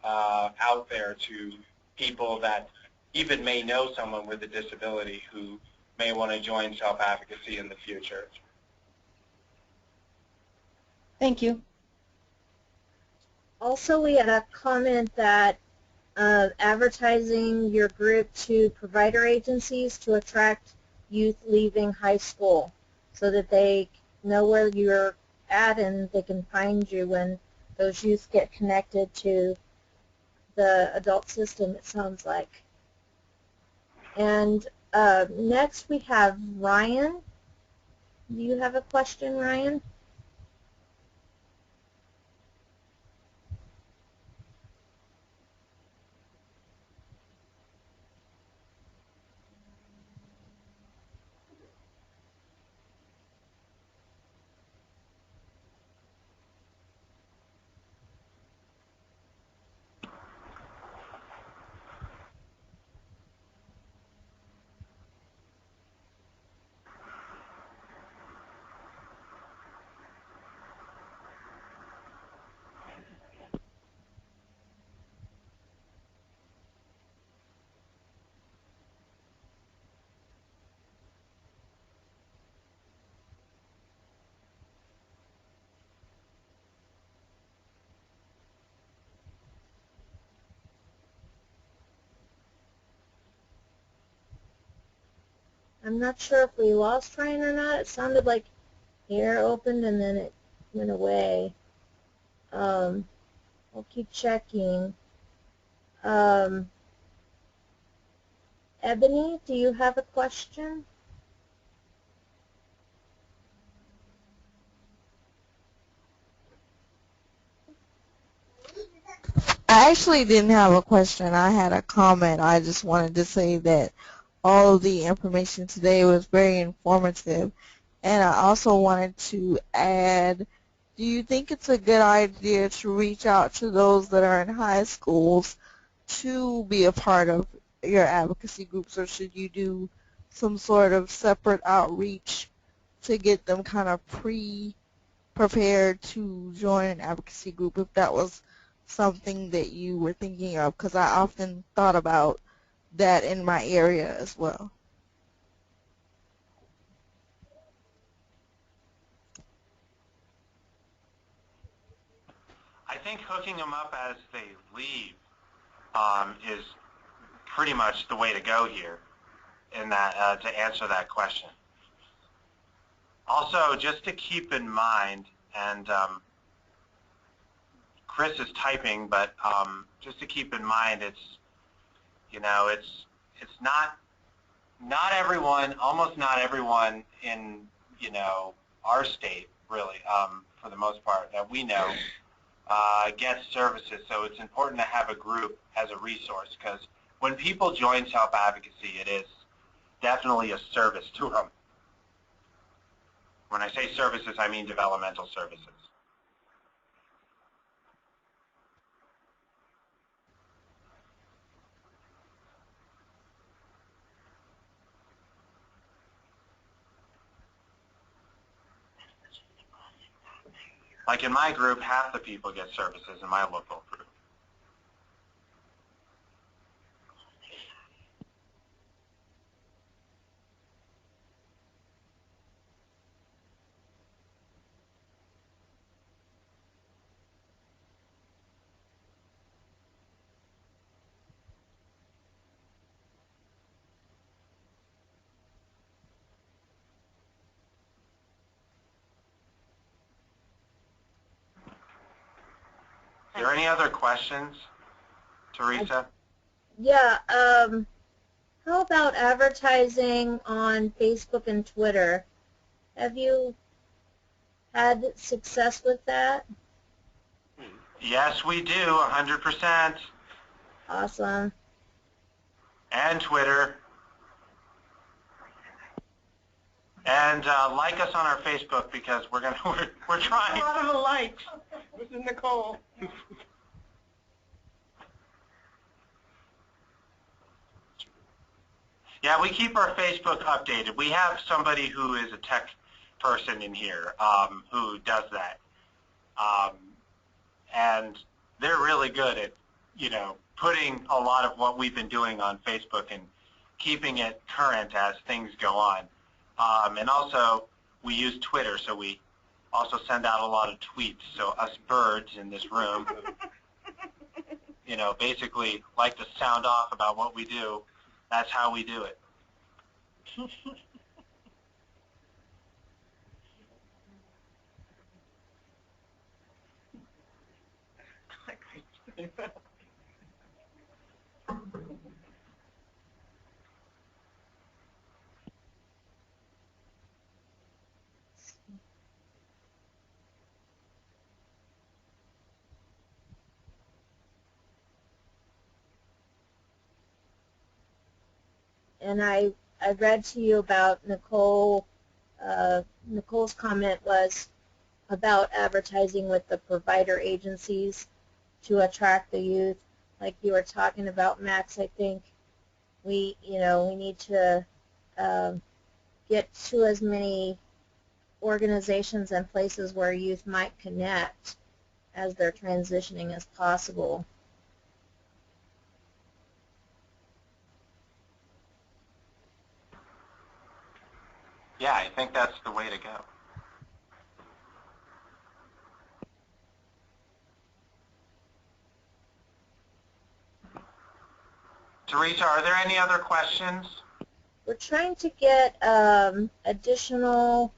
out there to people that even may know someone with a disability who may want to join self-advocacy in the future. Thank you. Also, we had a comment that advertising your group to provider agencies to attract youth leaving high school so that they know where you're at and they can find you when those youth get connected to the adult system, it sounds like. And next we have Ryan. Do you have a question, Ryan? I'm not sure if we lost Ryan or not. It sounded like the air opened and then it went away. We'll keep checking. Ebony, do you have a question? I actually didn't have a question. I had a comment. I just wanted to say that all of the information today was very informative. And I also wanted to add, do you think it's a good idea to reach out to those that are in high schools to be a part of your advocacy groups, or should you do some sort of separate outreach to get them kind of prepared to join an advocacy group, if that was something that you were thinking of? Because I often thought about that in my area as well. I think hooking them up as they leave is pretty much the way to go here in that to answer that question. Also, just to keep in mind, and Chris is typing, but just to keep in mind, it's not everyone, almost not everyone in our state really, for the most part that we know, gets services. So it's important to have a group as a resource, because when people join self-advocacy, it is definitely a service to them. When I say services, I mean developmental services. Like in my group, half the people get services in my local group. Is there any other questions, Teresa? Yeah, how about advertising on Facebook and Twitter? Have you had success with that? Yes, we do, 100%. Awesome. And Twitter. And like us on our Facebook, because we're trying. A lot of the likes. This is Nicole. Yeah, we keep our Facebook updated. We have somebody who is a tech person in here who does that. And they're really good at, putting a lot of what we've been doing on Facebook and keeping it current as things go on. And also, we use Twitter, so we also send out a lot of tweets. So us birds in this room, basically like to sound off about what we do. That's how we do it. And I read to you about Nicole. Nicole's comment was about advertising with the provider agencies to attract the youth. Like you were talking about, Max, I think we need to get to as many organizations and places where youth might connect as they're transitioning as possible. Yeah, I think that's the way to go. Teresa, are there any other questions? We're trying to get additional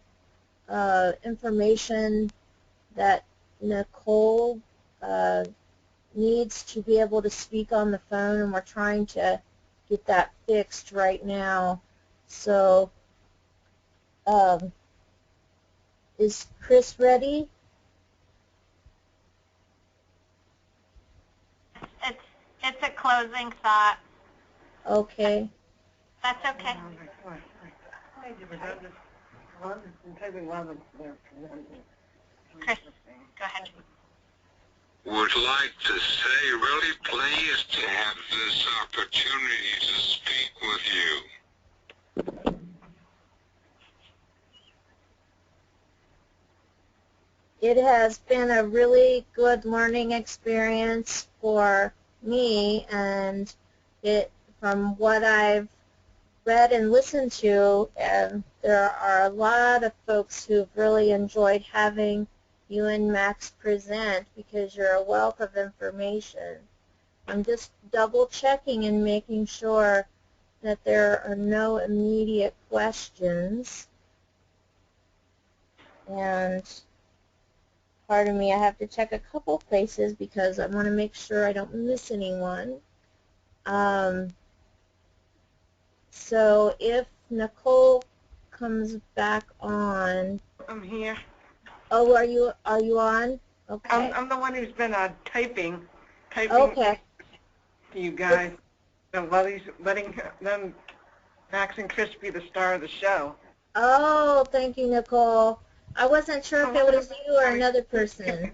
information that Nicole needs to be able to speak on the phone, and we're trying to get that fixed right now. So is Chris ready? It's a closing thought. Okay. That's okay. Chris, go ahead. Would like to say really pleased to have this opportunity to speak with you. It has been a really good learning experience for me, and from what I've read and listened to, there are a lot of folks who've really enjoyed having you and Max present because you're a wealth of information. I'm just double checking and making sure that there are no immediate questions. And pardon me, I have to check a couple places because I want to make sure I don't miss anyone. So if Nicole comes back on. I'm here. Oh, are you on? Okay. I'm the one who's been typing Okay. to you guys. While he's letting them, Max and Chris, be the star of the show. Oh, thank you, Nicole. I wasn't sure if it was you or another person.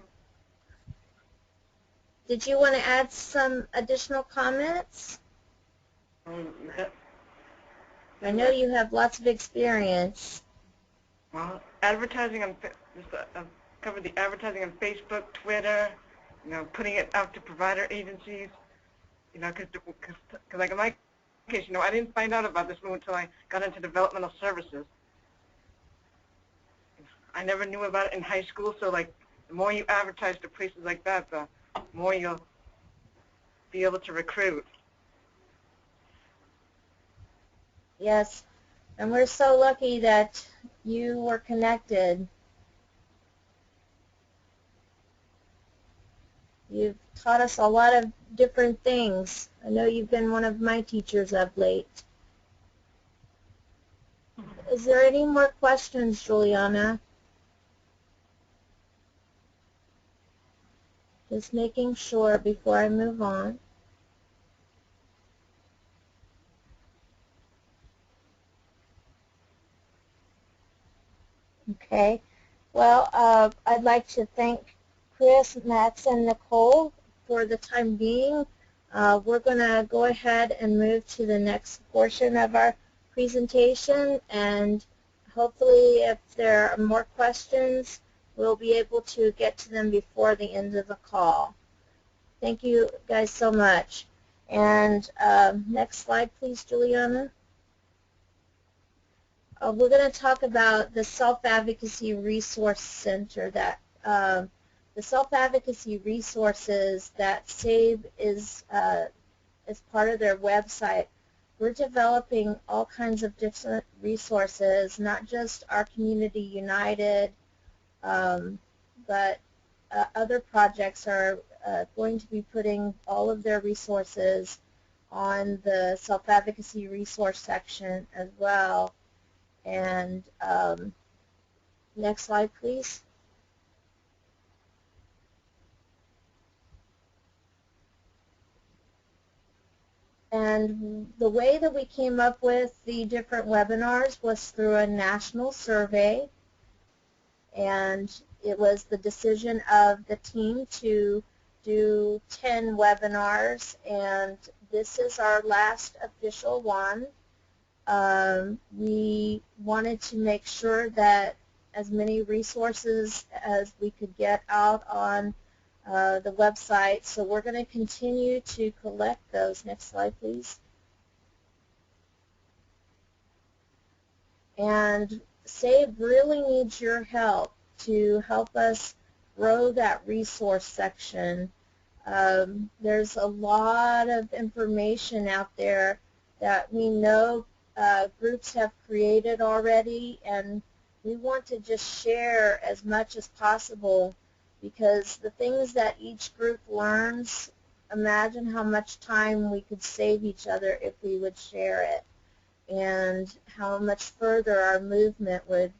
Did you want to add some additional comments? I know you have lots of experience. Well, advertising on I've covered the advertising on Facebook, Twitter, putting it out to provider agencies, because like in my case, I didn't find out about this move until I got into developmental services. I never knew about it in high school, so like the more you advertise to places like that, the more you'll be able to recruit. Yes, and we're so lucky that you were connected. You've taught us a lot of different things. I know you've been one of my teachers of late. Is there any more questions, Juliana? Just making sure before I move on. Okay. Well, I'd like to thank Chris, Max, and Nicole for the time being. We're going to go ahead and move to the next portion of our presentation, and hopefully if there are more questions, we'll be able to get to them before the end of the call. Thank you guys so much. And next slide, please, Juliana. We're going to talk about the Self-Advocacy Resource Center, that the self-advocacy resources that SAVE is part of their website. We're developing all kinds of different resources, not just our Community United, but other projects are going to be putting all of their resources on the self-advocacy resource section as well. And next slide, please. And the way that we came up with the different webinars was through a national survey, and it was the decision of the team to do 10 webinars, and this is our last official one. We wanted to make sure that as many resources as we could get out on the website, so we're going to continue to collect those. Next slide, please. And SAVE really needs your help to help us grow that resource section. There's a lot of information out there that we know groups have created already, and we want to just share as much as possible, because the things that each group learns, imagine how much time we could save each other if we would share it, and how much further our movement would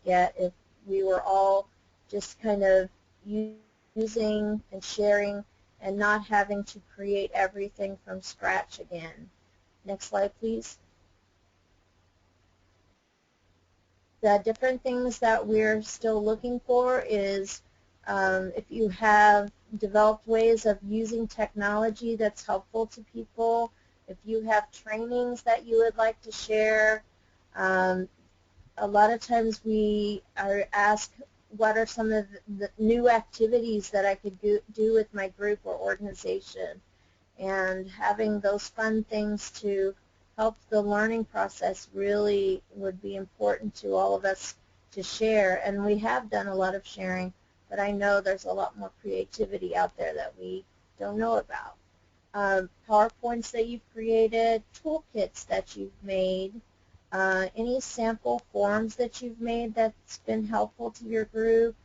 get if we were all just kind of using and sharing and not having to create everything from scratch again. Next slide, please. The different things that we're still looking for is if you have developed ways of using technology that's helpful to people, if you have trainings that you would like to share. A lot of times we are asked, what are some of the new activities that I could do with my group or organization? And having those fun things to help the learning process really would be important to all of us to share. And we have done a lot of sharing, but I know there's a lot more creativity out there that we don't know about. PowerPoints that you've created, toolkits that you've made, any sample forms that you've made that's been helpful to your group.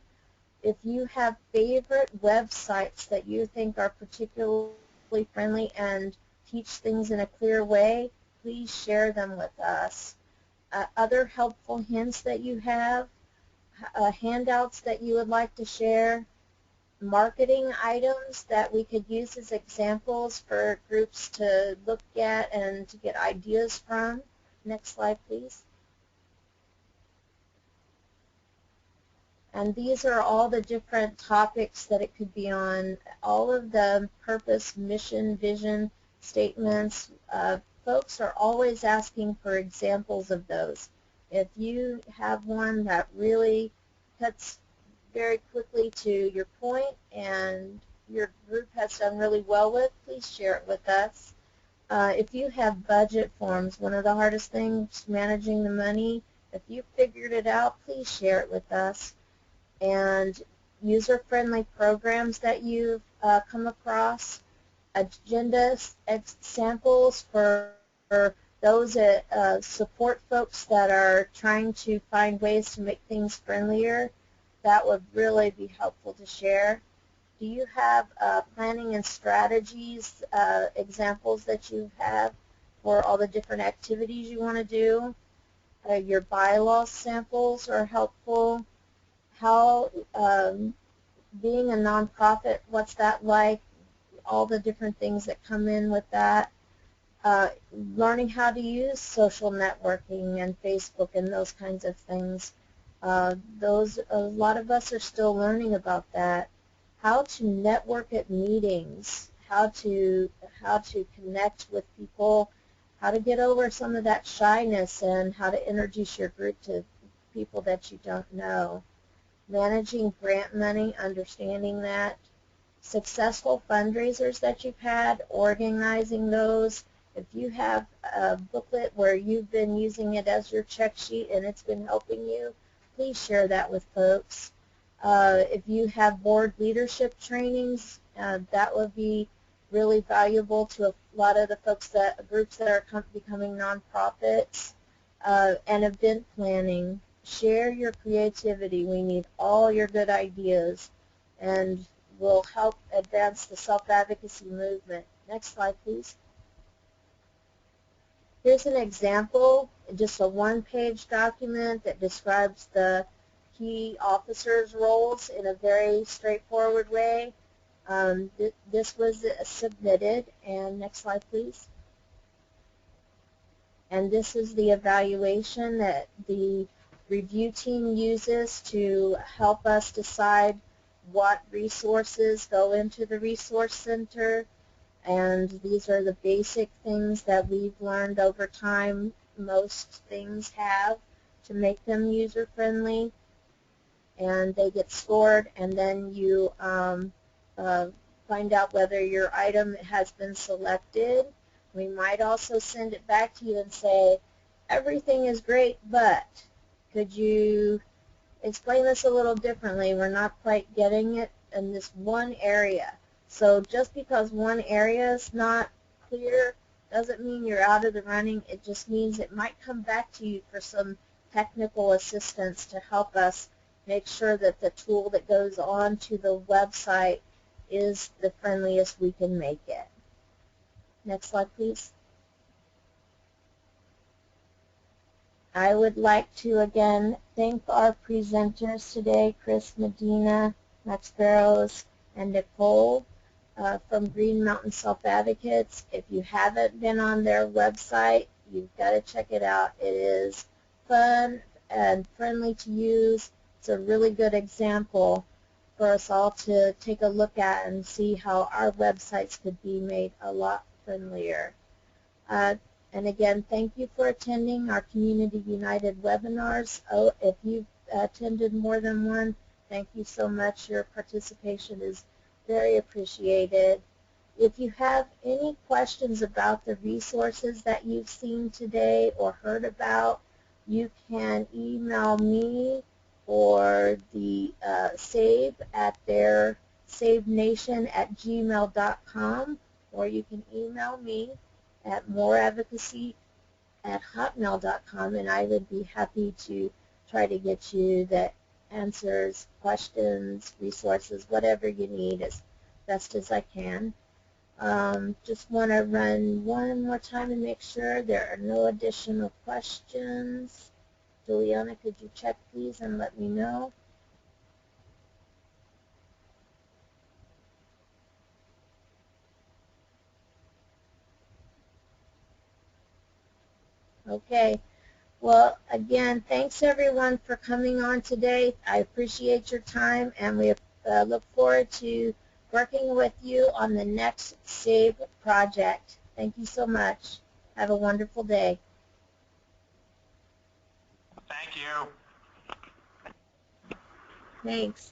If you have favorite websites that you think are particularly friendly and teach things in a clear way, please share them with us. Other helpful hints that you have, handouts that you would like to share, marketing items that we could use as examples for groups to look at and to get ideas from. Next slide, please. And these are all the different topics that it could be on, all of the purpose, mission, vision statements. Folks are always asking for examples of those. If you have one that really cuts very quickly to your point and your group has done really well with, please share it with us. If you have budget forms, one of the hardest things, managing the money, if you figured it out, please share it with us. And user-friendly programs that you've come across, agendas, samples for those that support folks that are trying to find ways to make things friendlier, that would really be helpful to share. Do you have planning and strategies, examples that you have for all the different activities you want to do? Your bylaw samples are helpful. How, being a nonprofit, what's that like? All the different things that come in with that. Learning how to use social networking and Facebook and those kinds of things. A lot of us are still learning about that. How to network at meetings, how to how to connect with people, how to get over some of that shyness, and how to introduce your group to people that you don't know. Managing grant money, understanding that. Successful fundraisers that you've had, organizing those. If you have a booklet where you've been using it as your check sheet and it's been helping you, please share that with folks. If you have board leadership trainings, that would be really valuable to a lot of the groups that are becoming nonprofits. And event planning. Share your creativity. We need all your good ideas, and will help advance the self-advocacy movement. Next slide, please. Here's an example, just a one-page document that describes the key officers' roles in a very straightforward way. This was submitted, and next slide, please. And this is the evaluation that the review team uses to help us decide what resources go into the resource center. And these are the basic things that we've learned over time most things have to make them user-friendly. And they get scored, and then you find out whether your item has been selected. We might also send it back to you and say, everything is great, but could you explain this a little differently? We're not quite getting it in this one area. So just because one area is not clear doesn't mean you're out of the running. It just means it might come back to you for some technical assistance to help us make sure that the tool that goes on to the website is the friendliest we can make it. Next slide, please. I would like to again thank our presenters today, Chris Medina, Max Barrows, and Nicole from Green Mountain Self-Advocates. If you haven't been on their website, you've got to check it out. It is fun and friendly to use. It's a really good example for us all to take a look at and see how our websites could be made a lot friendlier. And again, thank you for attending our Community United webinars. Oh, if you've attended more than one, thank you so much. Your participation is very appreciated. If you have any questions about the resources that you've seen today or heard about, you can email me or the SAVE at their savenation@gmail.com, or you can email me at moreadvocacy@hotmail.com, and I would be happy to try to get you the answers, questions, resources, whatever you need as best as I can. Just want to run one more time and make sure there are no additional questions. Juliana, could you check please and let me know? Okay. Well, again, thanks everyone for coming on today. I appreciate your time, and we look forward to working with you on the next SAVE project. Thank you so much. Have a wonderful day. Thank you. Thanks.